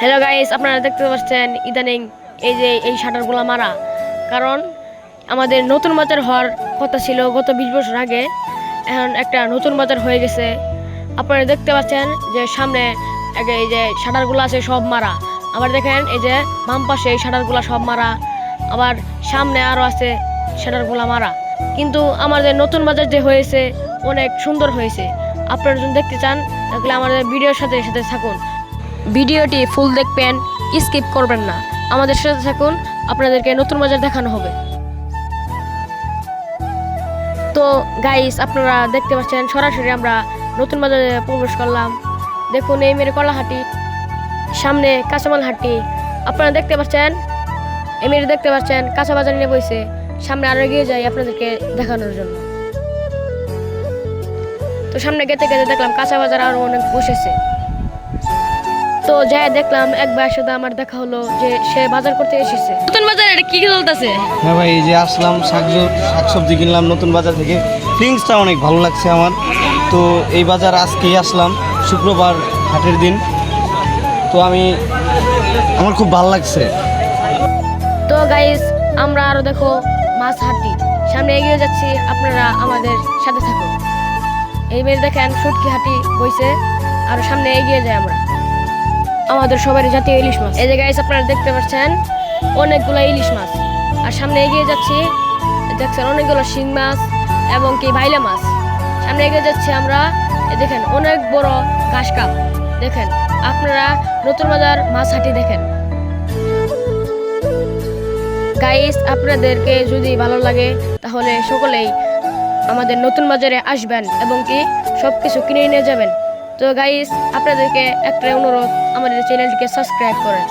Hello guys, আপনারা দেখতে পাচ্ছেন ইদানিং এই শাটারগুলো মারা। কারণ আমাদের নতুন বাজার হওয়ার কথা ছিল গত 20 বছর আগে, এখন একটা নতুন বাজার হয়ে গেছে। আপনারা দেখতে পাচ্ছেন যে সামনে এই যে শাটারগুলো আছে সব মারা। আবার দেখেন এই যে বাম পাশে এই শাটারগুলো সব মারা, আবার সামনে আরও আছে শাটারগুলো মারা। কিন্তু আমাদের নতুন বাজার যে হয়েছে অনেক সুন্দর হয়েছে। আপনারা যদি দেখতে চান তাহলে আমাদের ভিডিওর সাথে সাথে থাকুন, ভিডিওটি ফুল দেখবেন, স্কিপ করবেন না। আমাদের সাথে থাকুন, আপনাদেরকে নতুন বাজার দেখানো হবে। তো গাইস, আপনারা দেখতে পাচ্ছেন সরাসরি আমরা নতুন বাজারে প্রবেশ করলাম। দেখুন এই মেরে কলাহাটি, সামনে কাঁচামাল হাটি। আপনারা দেখতে পাচ্ছেন এই মেরে দেখতে পাচ্ছেন কাঁচা বাজার নিয়ে বইছে। সামনে আরো এগিয়ে যাই আপনাদেরকে দেখানোর জন্য। তো সামনে গেতে গেতে দেখলাম কাঁচা বাজার আরো অনেক বসেছে। তো যাই দেখলাম এক ভাইয়ের সাথে আমার দেখা হলো যে সে বাজার করতে এসেছে। নতুন বাজারে এটা কি চলতেছে? হ্যাঁ ভাই, এই যে আসলাম শাকসবজি কিনলাম নতুন বাজার থেকে। ফিলিংসটা অনেক ভালো লাগছে আমার। তো এই বাজার আজকেই আসলাম, শুক্রবার হাটের দিন। তো আমার খুব ভালো লাগছে। তো গাইস, আমরা আরো দেখো মাছ হাঁটি, সামনে এগিয়ে যাচ্ছি, আপনারা আমাদের সাথে থাকুন। এইবার দেখেন শুটকি হাঁটি বইছে, আর সামনে এগিয়ে যাই আমরা। আমাদের সবারই জাতীয় ইলিশ মাছ। এই যে গাইস, আপনারা দেখতে পাচ্ছেন অনেকগুলো ইলিশ মাছ। আর সামনে এগিয়ে যাচ্ছি, দেখছেন অনেকগুলো শিং মাছ এবং কি ভাইলা মাছ। সামনে এগিয়ে যাচ্ছি আমরা। দেখেন অনেক বড় ঘাস কাপ। দেখেন আপনারা নতুন বাজার মাছ হাঁটি দেখেন। গাইস, আপনাদেরকে যদি ভালো লাগে তাহলে সকলেই আমাদের নতুন বাজারে আসবেন এবং কি সবকিছু কিনে নিয়ে যাবেন। তো গাইস, আপনাদেরকে একটা অনুরোধ, আমাদের চ্যানেলটিকে সাবস্ক্রাইব করেন।